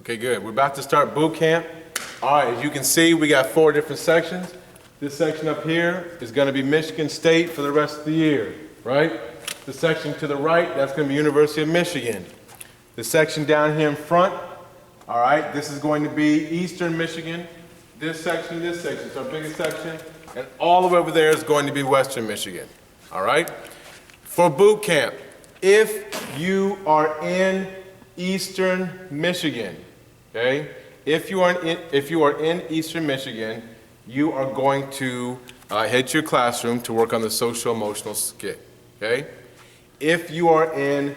Okay, good. We're about to start boot camp. All right, as you can see, we got 4 different sections. This section up here is going to be Michigan State for the rest of the year, right? The section to the right, that's going to be University of Michigan. The section down here in front, all right, this is going to be Eastern Michigan. This section, so our biggest section, and all the way over there is going to be Western Michigan, all right? For boot camp, if you are in Eastern Michigan, okay? If you are in Eastern Michigan, you are going to head to your classroom to work on the social emotional skit, okay? If you are in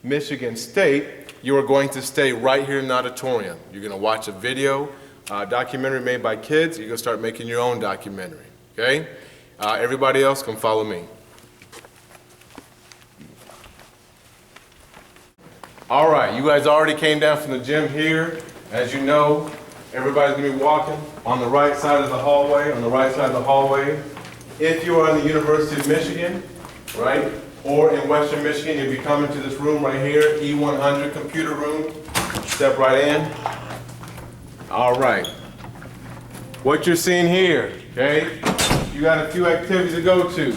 Michigan State, you are going to stay right here in the auditorium. You're going to watch a video, documentary made by kids. You're going to start making your own documentary, okay? Everybody else can follow me. All right, you guys already came down from the gym here. As you know, everybody's gonna be walking on the right side of the hallway, If you are in the University of Michigan, right, or in Western Michigan, you'll be coming to this room right here, E100 computer room. Step right in. All right. What you're seeing here, okay, you got a few activities to go to.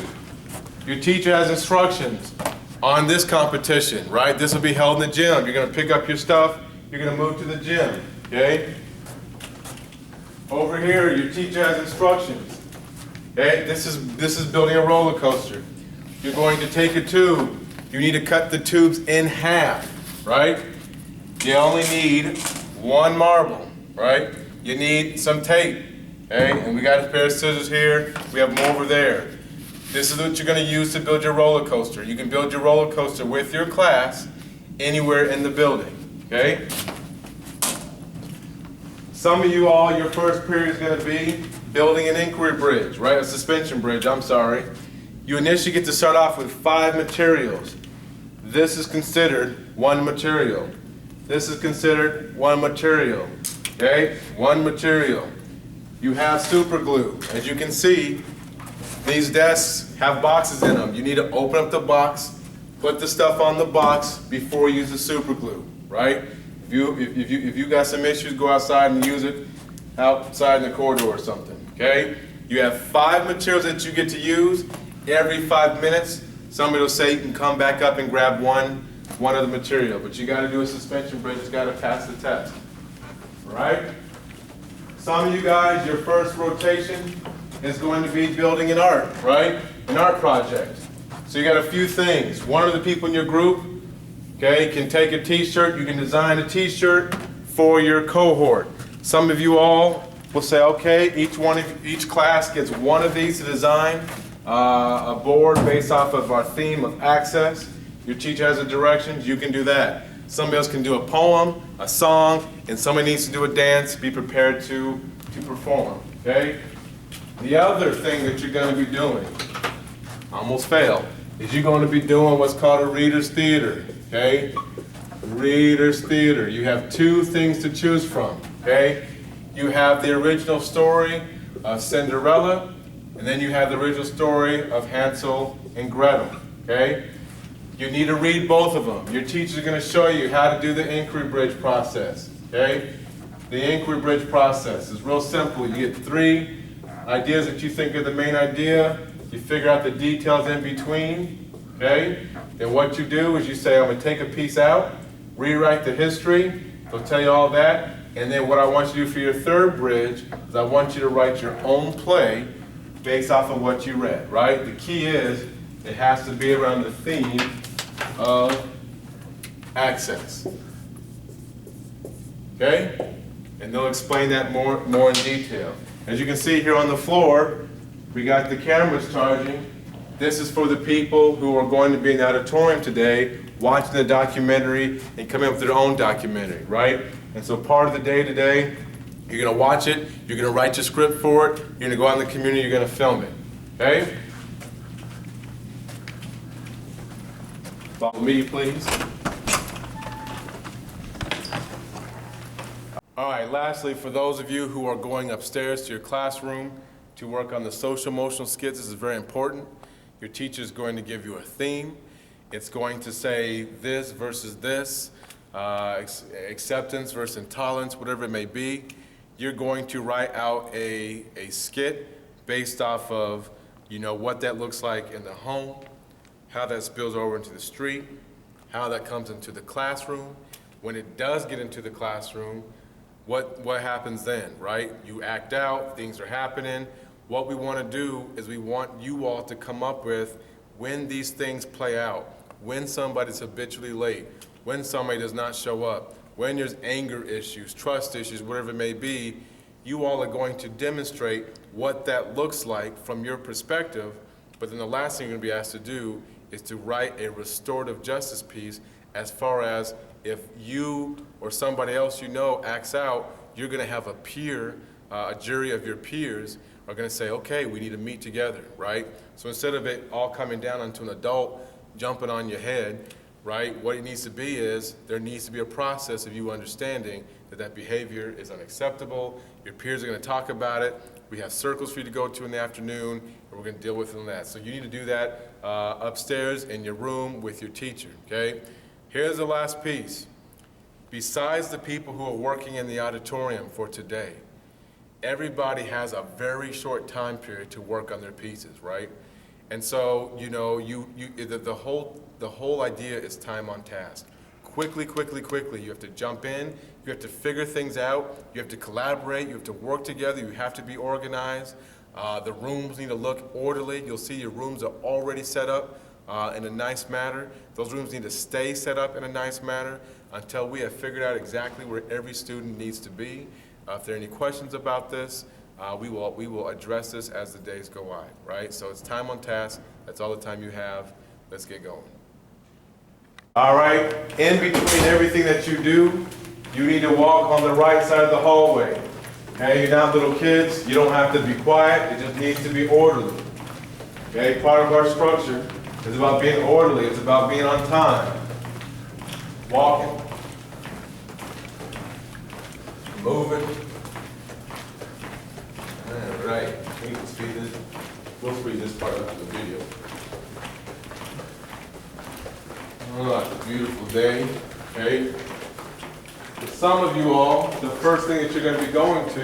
Your teacher has instructions on this competition, right? This will be held in the gym. You're gonna pick up your stuff, you're gonna move to the gym, okay? Over here, your teacher has instructions. Okay, this is building a roller coaster. You're going to take a tube. You need to cut the tubes in half, right? You only need 1 marble, right? You need some tape, okay? And we got a pair of scissors here. We have them over there. This is what you're going to use to build your roller coaster. You can build your roller coaster with your class anywhere in the building, okay? Some of you all, your first period is going to be building an inquiry bridge, right? A suspension bridge, I'm sorry. You initially get to start off with 5 materials. This is considered 1 material. This is considered 1 material, okay? 1 material. You have super glue. As you can see, these desks have boxes in them. You need to open up the box, put the stuff on the box before you use the super glue, right? If you got some issues, go outside and use it outside in the corridor or something, okay? You have 5 materials that you get to use. Every 5 minutes, somebody will say you can come back up and grab one of the material, but you gotta do a suspension bridge, you gotta pass the test, all right? Some of you guys, your first rotation is going to be building an art, right? An art project. So you got a few things. One of the people in your group, okay, can take a t-shirt. You can design a t-shirt for your cohort. Some of you all will say, okay, each class gets 1 of these to design a board based off of our theme of access. Your teacher has the directions, you can do that. Somebody else can do a poem, a song, and somebody needs to do a dance. Be prepared to perform, okay? The other thing that you're going to be doing, almost failed, is you're going to be doing what's called a reader's theater, okay? Reader's theater. You have 2 things to choose from, okay? You have the original story of Cinderella, and then you have the original story of Hansel and Gretel, okay? You need to read both of them. Your teacher's going to show you how to do the inquiry bridge process, okay? The inquiry bridge process is real simple. You get 3 ideas that you think are the main idea. You figure out the details in between, okay? Then what you do is you say, I'm going to take a piece out, rewrite the history, they'll tell you all that, and then what I want you to do for your 3rd bridge is I want you to write your own play based off of what you read, right? The key is it has to be around the theme of access, okay? And they'll explain that more in detail. As you can see here on the floor, we got the cameras charging. This is for the people who are going to be in the auditorium today, watching the documentary and coming up with their own documentary, right? And so part of the day today, you're gonna watch it, you're gonna write your script for it, you're gonna go out in the community, you're gonna film it, okay? Follow me, please. All right, lastly, for those of you who are going upstairs to your classroom to work on the social emotional skits, this is very important. Your teacher is going to give you a theme. It's going to say this versus this. acceptance versus intolerance, whatever it may be. You're going to write out a skit based off of, what that looks like in the home, how that spills over into the street, how that comes into the classroom. When it does get into the classroom, what happens then, right? You act out, things are happening. What we want to do is we want you all to come up with when these things play out, when somebody's habitually late, when somebody does not show up, when there's anger issues, trust issues, whatever it may be, you all are going to demonstrate what that looks like from your perspective. But then the last thing you're going to be asked to do is to write a restorative justice piece as far as if you or somebody else acts out, you're going to have a peer, a jury of your peers are going to say, okay, we need to meet together, right? So instead of it all coming down onto an adult jumping on your head, right, what it needs to be is there needs to be a process of you understanding that behavior is unacceptable. Your peers are going to talk about it. We have circles for you to go to in the afternoon, and we're going to deal with it on that. So you need to do that upstairs in your room with your teacher, okay? Here's the last piece. Besides the people who are working in the auditorium for today, everybody has a very short time period to work on their pieces, right? And so, the whole idea is time on task. Quickly, you have to jump in, you have to figure things out, you have to collaborate, you have to work together, you have to be organized. The rooms need to look orderly. You'll see your rooms are already set up in a nice manner. Those rooms need to stay set up in a nice manner until we have figured out exactly where every student needs to be. If there are any questions about this, we will address this as the days go on, right? So it's time on task. That's all the time you have. Let's get going. All right, in between everything that you do, you need to walk on the right side of the hallway. Okay, you're not little kids. You don't have to be quiet. It just needs to be orderly. Okay, part of our structure is about being orderly. It's about being on time. Walking. Moving. All right, we can speed this. We'll speed this part up to the video. Oh, it's a beautiful day, okay? For some of you all, the first thing that you're going to be going to,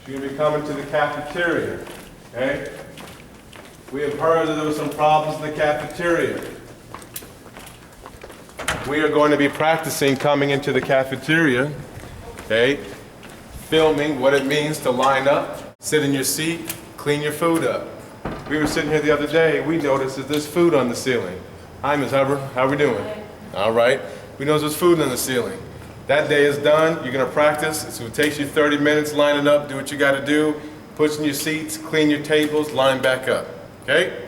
you're going to be coming to the cafeteria, okay? We have heard that there were some problems in the cafeteria. We are going to be practicing coming into the cafeteria, okay? Filming what it means to line up, sit in your seat, clean your food up. We were sitting here the other day, we noticed that there's food on the ceiling. Hi, Ms. Hubbard, how are we doing? All right, we noticed there's food on the ceiling. That day is done, you're gonna practice, so it takes you 30 minutes, line it up, do what you gotta do, push in your seats, clean your tables, line back up, okay?